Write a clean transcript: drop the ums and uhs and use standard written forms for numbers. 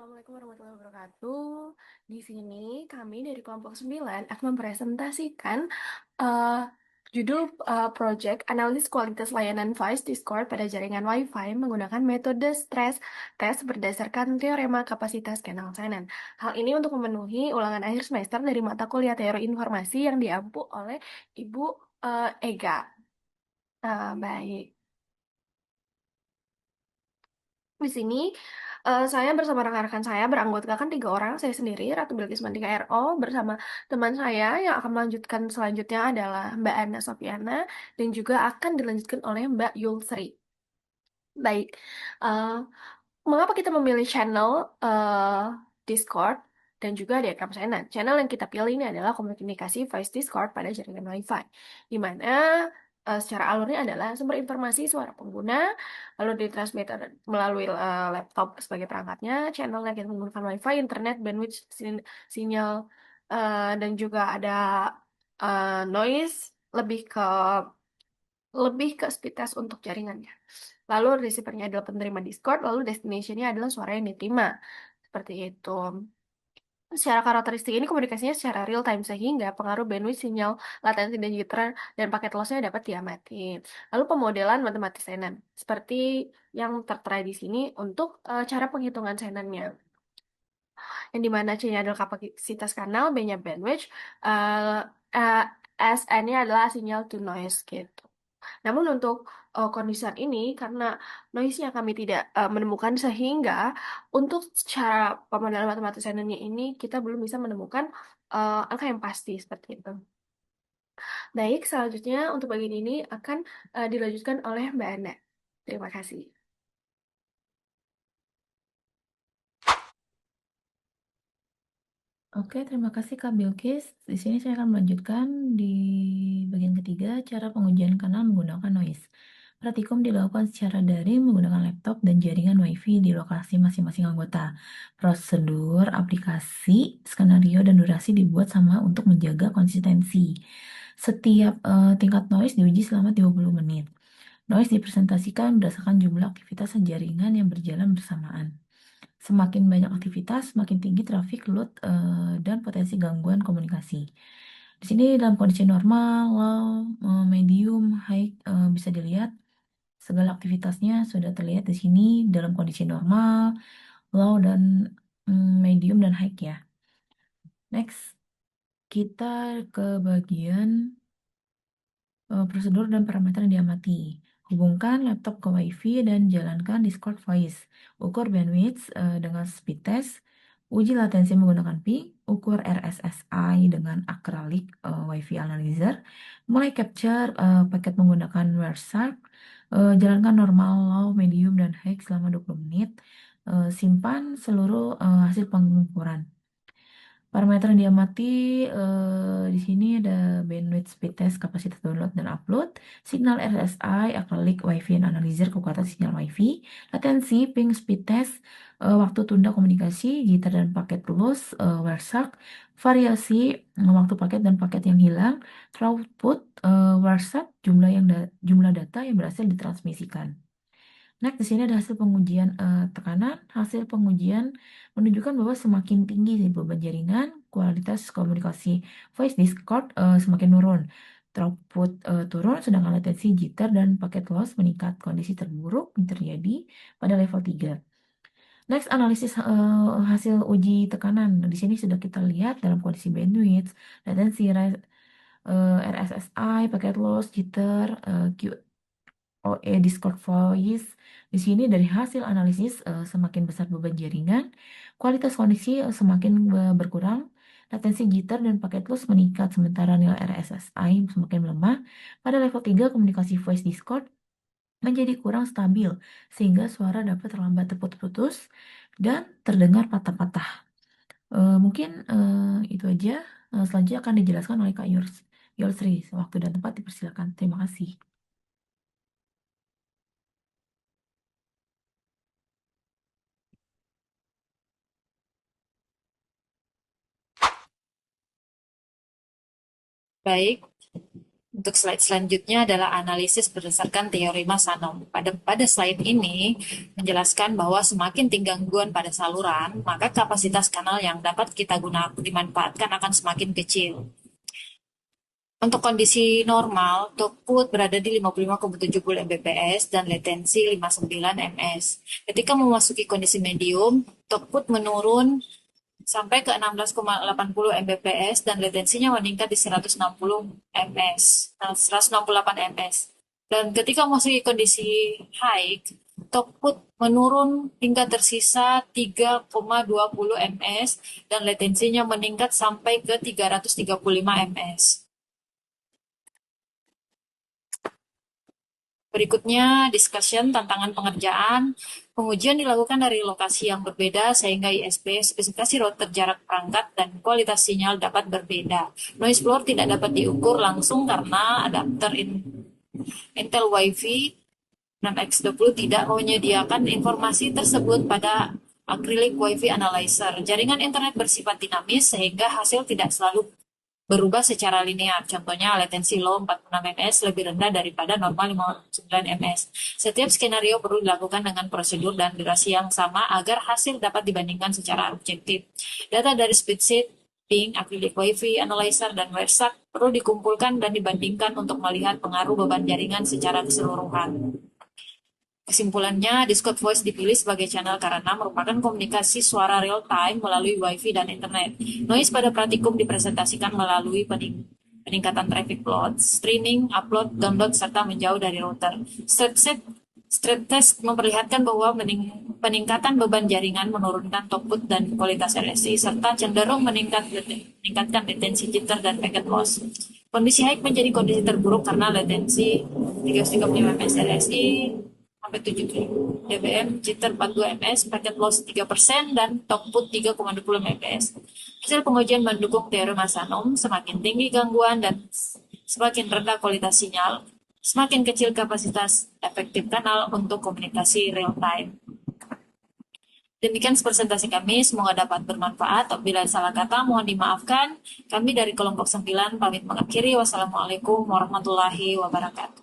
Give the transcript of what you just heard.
Assalamualaikum warahmatullahi wabarakatuh. Di sini kami dari kelompok 9 akan mempresentasikan eh, judul Project Analisis Kualitas Layanan Voice Discord pada jaringan Wi-Fi menggunakan metode stress test berdasarkan teorema kapasitas kanal Shannon. Hal ini untuk memenuhi ulangan akhir semester dari mata kuliah Teori Informasi yang diampu oleh Ibu Ega. Baik. Di sini saya bersama rekan-rekan saya beranggotakan 3 orang, saya sendiri Ratu Bilqis Mandika RO bersama teman saya yang akan melanjutkan selanjutnya adalah Mbak Ana Sofiana dan juga akan dilanjutkan oleh Mbak Yulsri. Baik, eh, mengapa kita memilih channel Discord dan juga diagram Shannon? Channel yang kita pilih ini adalah komunikasi voice Discord pada jaringan Wi-Fi, di mana secara alurnya adalah sumber informasi suara pengguna, lalu ditransmit melalui laptop sebagai perangkatnya, channel yang kita menggunakan Wi-Fi, internet, bandwidth, sinyal, dan juga ada noise, lebih ke speed test untuk jaringannya. Lalu receivernya adalah penerima Discord, lalu destinationnya adalah suara yang diterima. Seperti itu. Secara karakteristik ini komunikasinya secara real time sehingga pengaruh bandwidth sinyal, latensi dan jitter dan paket lossnya dapat diamati. Lalu pemodelan matematis Shannon seperti yang tertera di sini untuk cara penghitungan Shannonnya, yang dimana C-nya adalah kapasitas kanal, B-nya bandwidth, eh, eh, SN-nya adalah sinyal to noise gitu. Namun untuk kondisi saat ini karena noise-nya kami tidak menemukan sehingga untuk secara pemodelan matematis ini kita belum bisa menemukan angka yang pasti seperti itu. Baik, selanjutnya untuk bagian ini akan dilanjutkan oleh Mbak Ana. Terima kasih. Oke, terima kasih Kak Bilkis. Di sini saya akan melanjutkan di bagian ketiga, cara pengujian kanal menggunakan noise. Praktikum dilakukan secara daring menggunakan laptop dan jaringan WiFi di lokasi masing-masing anggota. Prosedur, aplikasi, skenario, dan durasi dibuat sama untuk menjaga konsistensi. Setiap tingkat noise diuji selama 30 menit. Noise dipresentasikan berdasarkan jumlah aktivitas jaringan yang berjalan bersamaan. Semakin banyak aktivitas, semakin tinggi traffic load dan potensi gangguan komunikasi. Di sini dalam kondisi normal, low, medium, high bisa dilihat segala aktivitasnya sudah terlihat di sini dalam kondisi normal, low dan medium dan high ya. Next, kita ke bagian prosedur dan parameter yang diamati. Hubungkan laptop ke WiFi dan jalankan Discord Voice. Ukur bandwidth dengan speed test. Uji latensi menggunakan ping. Ukur RSSI dengan Acrylic WiFi Analyzer. Mulai capture paket menggunakan Wireshark. Jalankan normal, low, medium, dan high selama 20 menit. Simpan seluruh hasil pengukuran. Parameter yang diamati di sini ada bandwidth, speed test, kapasitas download dan upload, signal RSSI, acrylic Wi-Fi and analyzer, kekuatan sinyal Wi-Fi, latensi, ping, speed test, waktu tunda komunikasi, jitter dan paket loss, Wireshark, variasi waktu paket dan paket yang hilang, throughput, Wireshark, jumlah data yang berhasil ditransmisikan. Next, di sini ada hasil pengujian tekanan. Hasil pengujian menunjukkan bahwa semakin tinggi beban jaringan, kualitas komunikasi voice Discord semakin menurun. Throughput turun, sedangkan latensi jitter dan paket loss meningkat. Kondisi terburuk terjadi pada level 3. Next, analisis hasil uji tekanan. Di sini sudah kita lihat dalam kondisi bandwidth, latensi, RSSI, paket loss, jitter, OE Discord Voice. Di sini dari hasil analisis semakin besar beban jaringan, kualitas koneksi semakin berkurang, latensi jitter dan paket loss meningkat sementara nilai RSSI semakin melemah. Pada level 3 komunikasi voice Discord menjadi kurang stabil sehingga suara dapat terlambat terputus-putus dan terdengar patah-patah. Mungkin itu aja. Selanjutnya akan dijelaskan oleh Kak Yulsri. Waktu dan tempat dipersilakan. Terima kasih. Baik, Untuk slide selanjutnya adalah analisis berdasarkan teori Masanom. Pada slide ini menjelaskan bahwa semakin tinggi gangguan pada saluran, maka kapasitas kanal yang dapat kita gunakan dimanfaatkan akan semakin kecil. Untuk kondisi normal, throughput berada di 55,70 Mbps dan latensi 59 ms. Ketika memasuki kondisi medium, throughput menurun sampai ke 16,80 Mbps dan latensinya meningkat di 160 ms, 168 ms. Dan ketika memasuki kondisi high, throughput menurun hingga tersisa 3,20 ms dan latensinya meningkat sampai ke 335 ms. Berikutnya, discussion tantangan pengerjaan. Pengujian dilakukan dari lokasi yang berbeda sehingga ISP, spesifikasi router, jarak perangkat, dan kualitas sinyal dapat berbeda. Noise floor tidak dapat diukur langsung karena adapter Intel Wi-Fi 6X20 tidak menyediakan informasi tersebut pada acrylic Wi-Fi analyzer. Jaringan internet bersifat dinamis sehingga hasil tidak selalu berubah secara linear. Contohnya, latensi low 46 ms lebih rendah daripada normal 59 ms. Setiap skenario perlu dilakukan dengan prosedur dan durasi yang sama agar hasil dapat dibandingkan secara objektif. Data dari speedsheet, ping, acrylic Wi-Fi, analyzer, dan Wireshark perlu dikumpulkan dan dibandingkan untuk melihat pengaruh beban jaringan secara keseluruhan. Kesimpulannya, Discord Voice dipilih sebagai channel karena merupakan komunikasi suara real-time melalui Wi-Fi dan internet. Noise pada praktikum dipresentasikan melalui peningkatan traffic load, streaming, upload, download, serta menjauh dari router. Stress test memperlihatkan bahwa peningkatan beban jaringan menurunkan throughput dan kualitas RSI, serta cenderung meningkatkan latensi jitter dan packet loss. Kondisi high menjadi kondisi terburuk karena latensi 335 ms RSI, sampai 7 dBm, jitter 42 ms, packet loss 3%, dan throughput 3,20 Mbps. Hasil pengujian mendukung teori Masanom, semakin tinggi gangguan dan semakin rendah kualitas sinyal, semakin kecil kapasitas efektif kanal untuk komunikasi real time. Demikian presentasi kami, semoga dapat bermanfaat. Apabila salah kata, mohon dimaafkan. Kami dari kelompok 9 pamit mengakhiri. Wassalamualaikum warahmatullahi wabarakatuh.